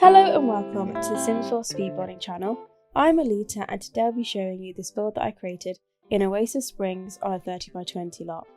Hello and welcome to the Sims 4 Speedbuilding channel. I'm Alita and today I'll be showing you this build that I created in Oasis Springs on a 30x20 lot.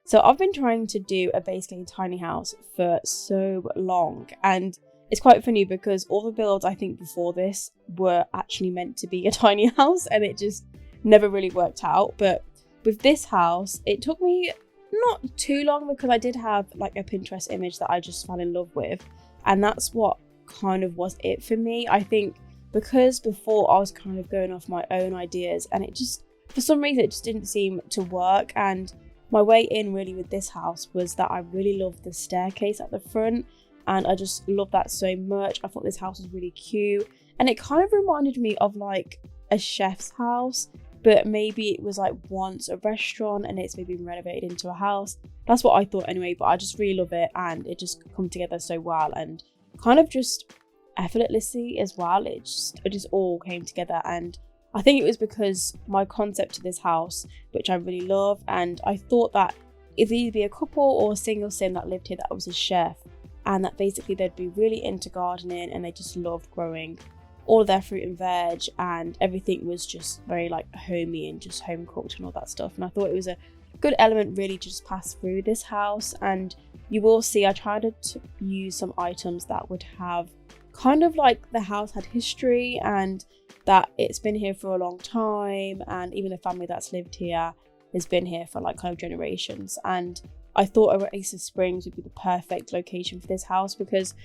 So I've been trying to do a basically tiny house for so long, and it's quite funny because all the builds I think before this were actually meant to be a tiny house and it just never really worked out. But with this house, it took me not too long because I did have like a Pinterest image that I just fell in love with, and that's what kind of was it for me. I think because before I was kind of going off my own ideas and it just, for some reason, it just didn't seem to work. And my way in really with this house was that I really loved the staircase at the front, and I just loved that so much. I thought this house was really cute, and it kind of reminded me of like a chef's house, but maybe it was like once a restaurant and it's maybe been renovated into a house. That's what I thought anyway, but I just really love it and it just come together so well and kind of just effortlessly as well. It just all came together, and I think it was because my concept to this house, which I really love, and I thought that it'd either be a couple or a single sim that lived here that was a chef, and that basically they'd be really into gardening and they just loved growing all of their fruit and veg, and everything was just very like homey and just home cooked and all that stuff. And I thought it was a good element really to just pass through this house. And you will see I tried to use some items that would have kind of like the house had history and that it's been here for a long time, and even the family that's lived here has been here for like kind of generations. And I thought Oasis Springs would be the perfect location for this house because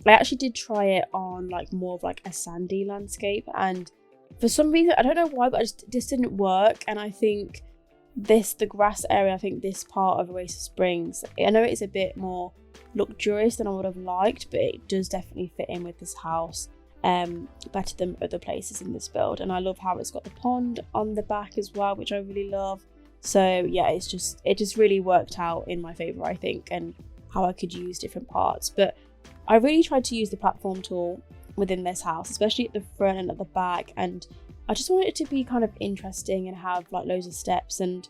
I actually did try it on like more of like a sandy landscape, and for some reason, I don't know why, but it just didn't work. And I think the grass area, I think this part of Oasis Springs, I know it is a bit more luxurious than I would have liked, but it does definitely fit in with this house better than other places in this build. And I love how it's got the pond on the back as well, which I really love. So yeah, it just really worked out in my favor, I think, and how I could use different parts. But I really tried to use the platform tool within this house, especially at the front and at the back, and I just wanted it to be kind of interesting and have like loads of steps. And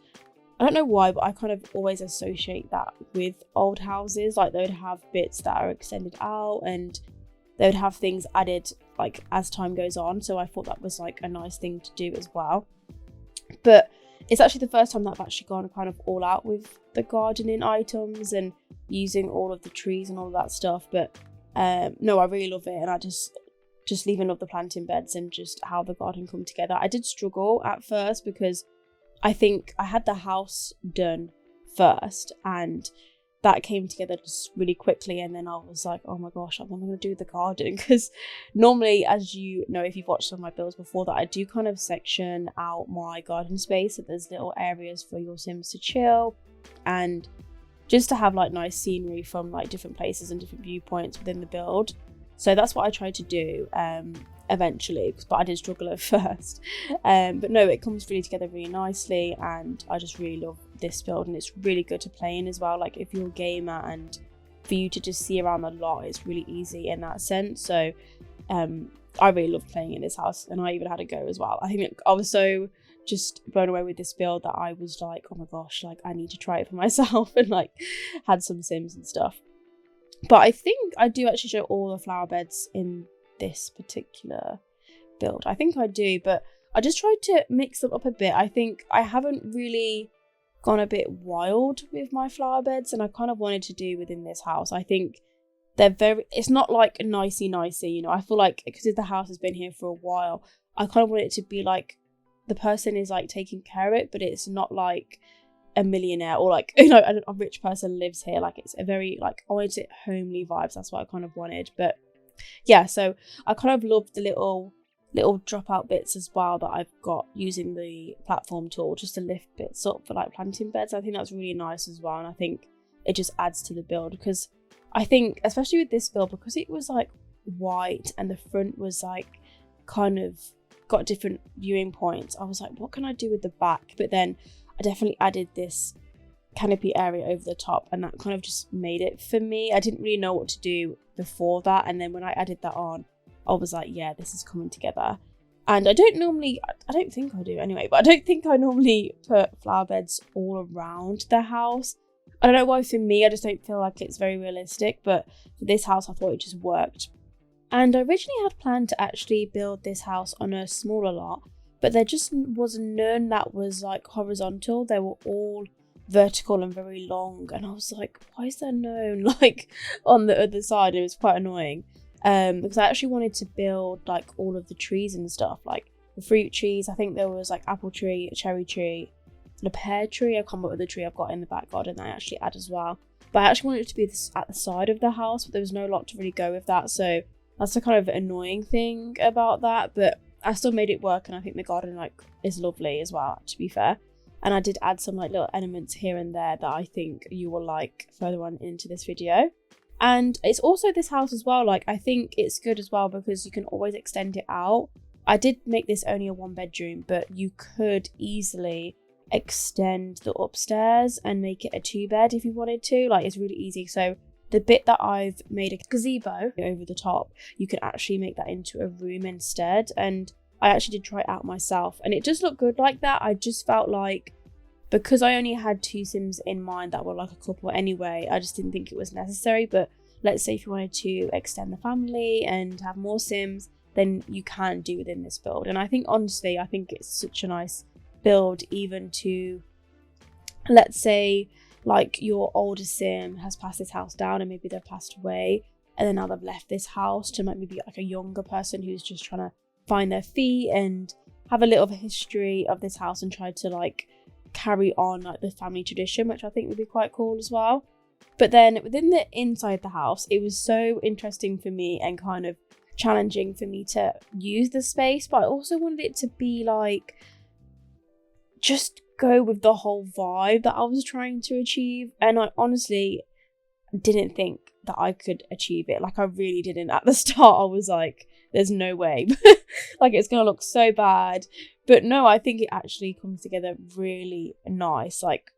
I don't know why, but I kind of always associate that with old houses. Like they would have bits that are extended out and they would have things added like as time goes on. So I thought that was like a nice thing to do as well. But it's actually the first time that I've actually gone kind of all out with the gardening items and using all of the trees and all of that stuff. But no, I really love it, and I just even love the planting beds and just how the garden come together. I did struggle at first because I think I had the house done first and that came together just really quickly, and then I was like, oh my gosh, I'm going to do the garden, because normally, as you know if you've watched some of my builds before, that I do kind of section out my garden space so there's little areas for your sims to chill and just to have like nice scenery from like different places and different viewpoints within the build. So that's what I tried to do eventually, but I did struggle at first. But no, it comes really together really nicely, and I just really love this build, and it's really good to play in as well. Like if you're a gamer and for you to just see around the lot, it's really easy in that sense. So I really love playing in this house, and I even had a go as well. I think I was so just blown away with this build that I was like, oh my gosh, like I need to try it for myself, and like had some sims and stuff. But I think I do actually show all the flower beds in this particular build. I think I do, but I just tried to mix them up a bit. I think I haven't really gone a bit wild with my flower beds, and I kind of wanted to do within this house. I think it's not like nicey, you know. I feel like because the house has been here for a while, I kind of want it to be like the person is like taking care of it, but it's not like a millionaire or like, you know, a rich person lives here. Like it's a very like, I wanted it homely vibes. That's what I kind of wanted. But yeah, so I kind of loved the little dropout bits as well that I've got using the platform tool just to lift bits up for like planting beds. I think that's really nice as well, and I think it just adds to the build, because I think especially with this build, because it was like white and the front was like kind of got different viewing points, I was like, what can I do with the back? But then I definitely added this canopy area over the top, and that kind of just made it for me. I didn't really know what to do before that, and then when I added that on, I was like, yeah, this is coming together. And I don't think I do anyway, but I don't think I normally put flower beds all around the house. I don't know why, for me, I just don't feel like it's very realistic, but for this house, I thought it just worked And I originally had planned to actually build this house on a smaller lot, but there just was none that was like horizontal. They were all vertical and very long, and I was like, why is there none like on the other side? It was quite annoying, because I actually wanted to build like all of the trees and stuff, like the fruit trees. I think there was like apple tree, a cherry tree, and a pear tree. I can't remember the tree I've got in the back garden that I actually add as well, but I actually wanted it to be at the side of the house, but there was no lot to really go with that, so that's the kind of annoying thing about that. But I still made it work, and I think the garden like is lovely as well, to be fair. And I did add some like little elements here and there that I think you will like further on into this video. And it's also this house as well, like I think it's good as well because you can always extend it out. I did make this only a 1-bedroom, but you could easily extend the upstairs and make it a 2-bed if you wanted to. Like, it's really easy. So the bit that I've made a gazebo over the top, you can actually make that into a room instead. And I actually did try it out myself, and it does look good like that. I just felt like, because I only had 2 Sims in mind that were like a couple anyway, I just didn't think it was necessary. But let's say if you wanted to extend the family and have more Sims, then you can do within this build. And I think, honestly, I think it's such a nice build, even to, let's say, like your older Sim has passed this house down and maybe they've passed away, and then now they've left this house to maybe like a younger person who's just trying to find their feet and have a little history of this house and try to like carry on like the family tradition, which I think would be quite cool as well. But then within the inside the house, it was so interesting for me and kind of challenging for me to use the space, but I also wanted it to be like, just go with the whole vibe that I was trying to achieve. And I honestly didn't think that I could achieve it. Like, I really didn't. At the start, I was like, there's no way. Like, it's gonna look so bad. But no, I think it actually comes together really nice. Like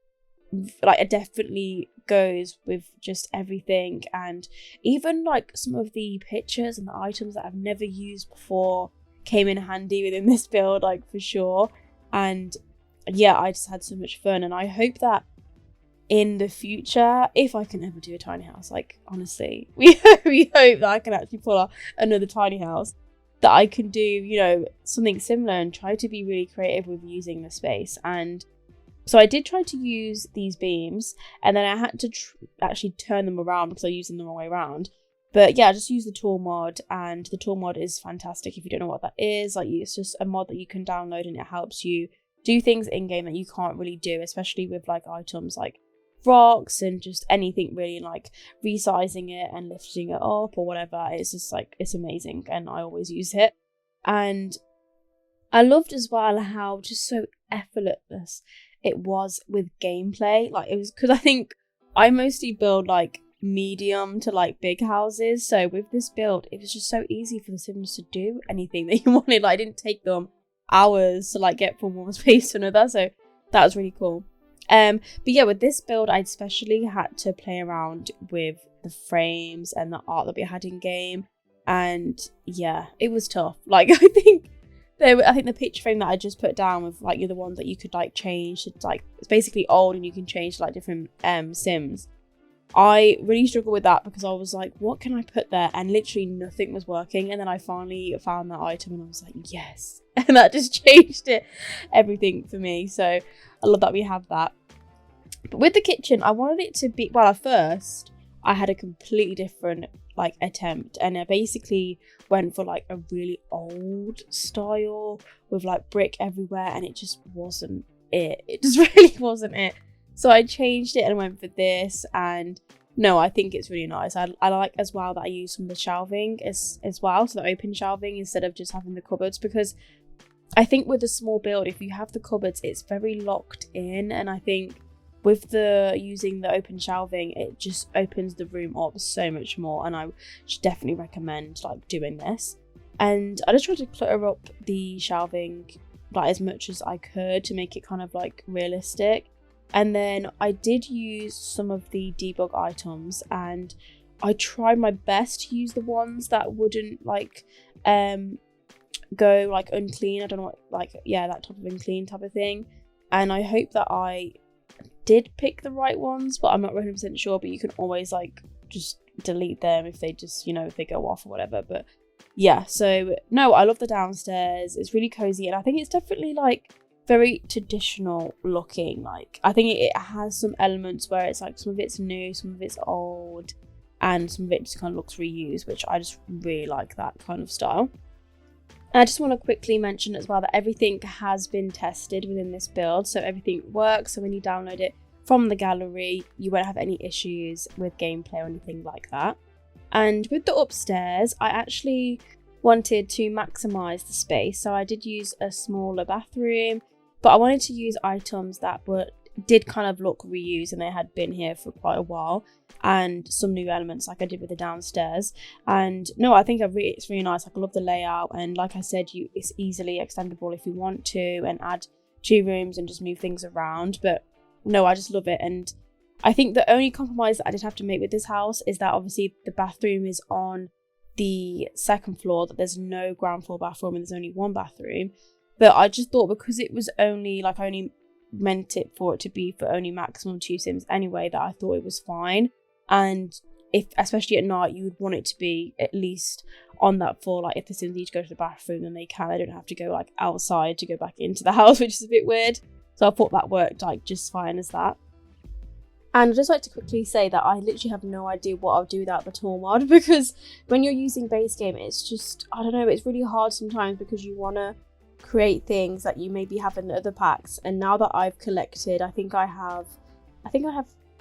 it definitely goes with just everything. And even like some of the pictures and the items that I've never used before came in handy within this build, like, for sure. And yeah, I just had so much fun, and I hope that in the future, if I can ever do a tiny house, like, honestly, we hope that I can actually pull off another tiny house, that I can do, you know, something similar and try to be really creative with using the space. And so I did try to use these beams, and then I had to actually turn them around because I used them the wrong way around. But yeah, I just use the tool mod, and the tool mod is fantastic. If you don't know what that is, like, it's just a mod that you can download, and it helps you do things in game that you can't really do, especially with like items like rocks and just anything really, like resizing it and lifting it up or whatever. It's just like, it's amazing, and I always use it. And I loved as well how just so effortless it was with gameplay. Like, it was, because I think I mostly build like medium to like big houses, so with this build it was just so easy for the Sims to do anything that you wanted. Like, it didn't take them hours to like get from one space to another, so that was really cool. But yeah, with this build I especially had to play around with the frames and the art that we had in game, and yeah, it was tough. Like, I think the picture frame that I just put down with like the ones that you could like change, it's like, it's basically old and you can change like different Sims. I really struggled with that because I was like, what can I put there? And literally nothing was working. And then I finally found that item and I was like, yes. And that just changed everything for me. So I love that we have that. But with the kitchen, I wanted it to be, well, at first I had a completely different like attempt, and I basically went for like a really old style with like brick everywhere, and it just wasn't it. It just really wasn't it. So I changed it and went for this, and no, I think it's really nice. I like as well that I use some of the shelving as well, so the open shelving instead of just having the cupboards, because I think with a small build, if you have the cupboards, it's very locked in, and I think with using the open shelving, it just opens the room up so much more, and I should definitely recommend like doing this. And I just tried to clutter up the shelving like as much as I could to make it kind of like realistic. And then I did use some of the debug items, and I tried my best to use the ones that wouldn't like go like unclean. I don't know what, like, yeah, that type of unclean type of thing. And I hope that I did pick the right ones, but I'm not 100% sure. But you can always like just delete them if they just, you know, if they go off or whatever. But yeah, so no, I love the downstairs. It's really cozy, and I think it's definitely like very traditional looking. Like, I think it has some elements where it's like some of it's new, some of it's old, and some of it just kind of looks reused, which I just really like that kind of style. And I just want to quickly mention as well that everything has been tested within this build, so everything works. So when you download it from the gallery, you won't have any issues with gameplay or anything like that. And with the upstairs, I actually wanted to maximize the space, so I did use a smaller bathroom, but I wanted to use items that did kind of look reused and they had been here for quite a while, and some new elements like I did with the downstairs. And no, I think it's really nice. Like, I love the layout, and like I said, it's easily extendable if you want to, and add 2 rooms and just move things around. But no, I just love it. And I think the only compromise that I did have to make with this house is that obviously the bathroom is on the 2nd floor, that there's no ground floor bathroom and there's only 1 bathroom. But I just thought, because it was only like, I only meant it for it to be for only maximum 2 sims anyway, that I thought it was fine. And if, especially at night, you would want it to be at least on that floor. Like, if the sims need to go to the bathroom, then they can. They don't have to go like outside to go back into the house, which is a bit weird. So I thought that worked like just fine as that. And I'd just like to quickly say that I literally have no idea what I'll do without the tool mod, because when you're using base game, it's just, I don't know, it's really hard sometimes, because you want to create things that you maybe have in the other packs. And now that I've collected, I think I have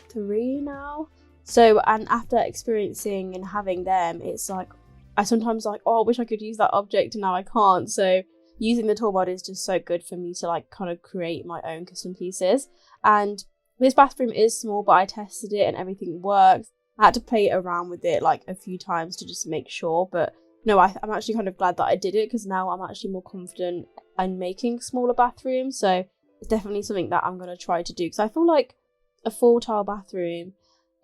3 now. So, and after experiencing and having them, it's like, I sometimes like, oh, I wish I could use that object, and now I can't. So using the tool mod is just so good for me to like kind of create my own custom pieces. And this bathroom is small, but I tested it and everything works. I had to play it around with it like a few times to just make sure. But no, I'm actually kind of glad that I did it, because now I'm actually more confident in making smaller bathrooms. So it's definitely something that I'm going to try to do, because I feel like a 4-tile bathroom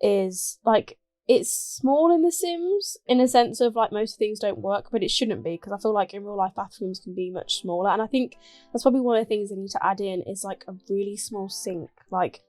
is like, it's small in The Sims in a sense of like most things don't work, but it shouldn't be, because I feel like in real life bathrooms can be much smaller. And I think that's probably one of the things they need to add in, is like a really small sink. Like,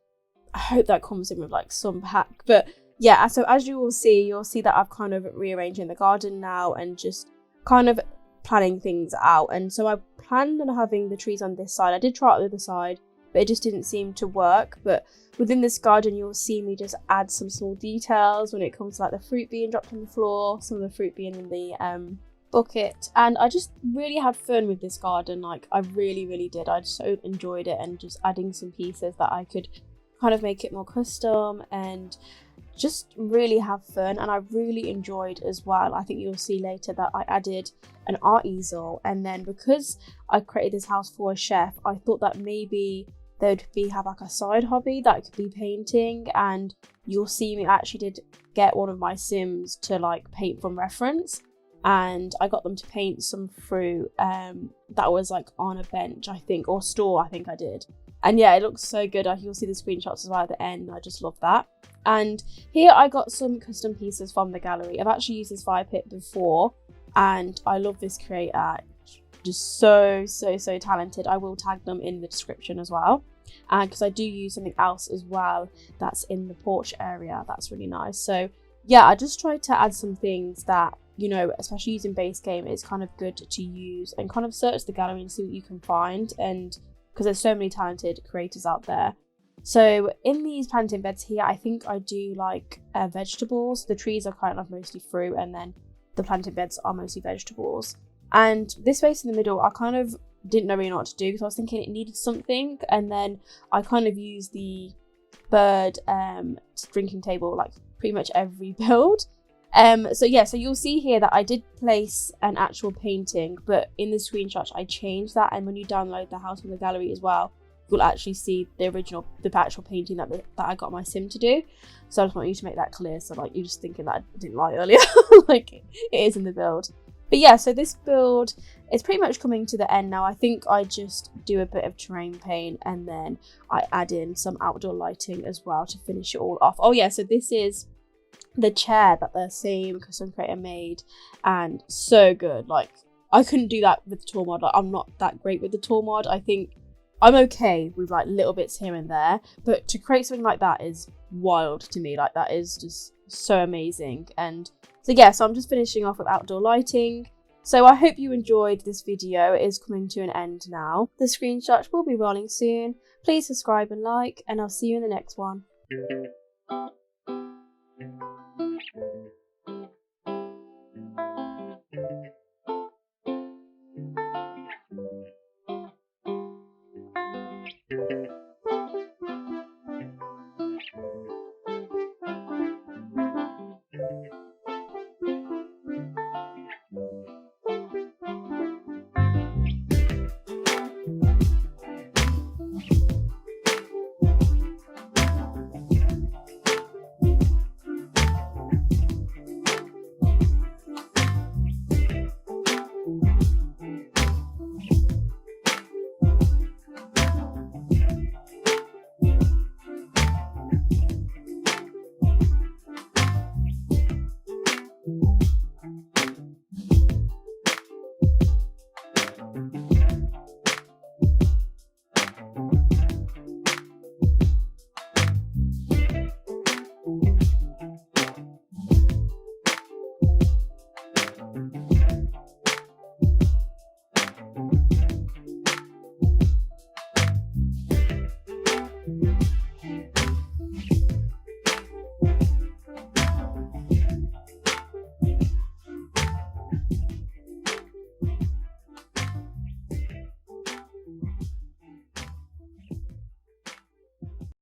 I hope that comes in with like some pack. But yeah, so as you will see, you'll see that I've kind of rearranging the garden now and just kind of planning things out. And so I planned on having the trees on this side. I did try it on the other side, but it just didn't seem to work. But within this garden, you'll see me just add some small details when it comes to like the fruit being dropped on the floor, some of the fruit being in the bucket. And I just really had fun with this garden. Like, I really did. I just so enjoyed it, and just adding some pieces that I could kind of make it more custom and just really have fun. And I really enjoyed as well, I think you'll see later, that I added an art easel. And then because I created this house for a chef, I thought that maybe there'd have like a side hobby that could be painting. And you'll see me actually did get one of my sims to like paint from reference, and I got them to paint some fruit that was like on a bench, I think, or store, I think I did. And yeah, it looks so good. You'll see the screenshots as well at the end. I just love that. And here I got some custom pieces from the gallery. I've actually used this fire pit before, and I love this creator. Just so talented. I will tag them in the description as well, and because I do use something else as well that's in the porch area that's really nice. So yeah, I just tried to add some things that, you know, especially using base game, it's kind of good to use and kind of search the gallery and see what you can find, and because there's so many talented creators out there. So in these planting beds here, I think I do like vegetables. The trees are kind of mostly fruit, and then the planting beds are mostly vegetables. And this space in the middle, I kind of didn't know really know what to do, because I was thinking it needed something, and then I kind of used the bird drinking table like pretty much every build. So yeah, so you'll see here that I did place an actual painting, but in the screenshot I changed that, and when you download the house from the gallery as well, you'll actually see the actual painting that I got my sim to do. So I just want you to make that clear, so like you're just thinking that I didn't lie earlier. Like, it is in the build. But yeah, so this build is pretty much coming to the end now. I think I just do a bit of terrain paint, and then I add in some outdoor lighting as well to finish it all off. Oh yeah, so this is the chair that the same custom creator made, and so good. Like, I couldn't do that with the tool mod. Like, I'm not that great with the tool mod. I think I'm okay with like little bits here and there, but to create something like that is wild to me. Like, that is just so amazing. And so yeah, so I'm just finishing off with outdoor lighting. So I hope you enjoyed this video. It is coming to an end now. The screenshots will be rolling soon. Please subscribe and like, and I'll see you in the next one.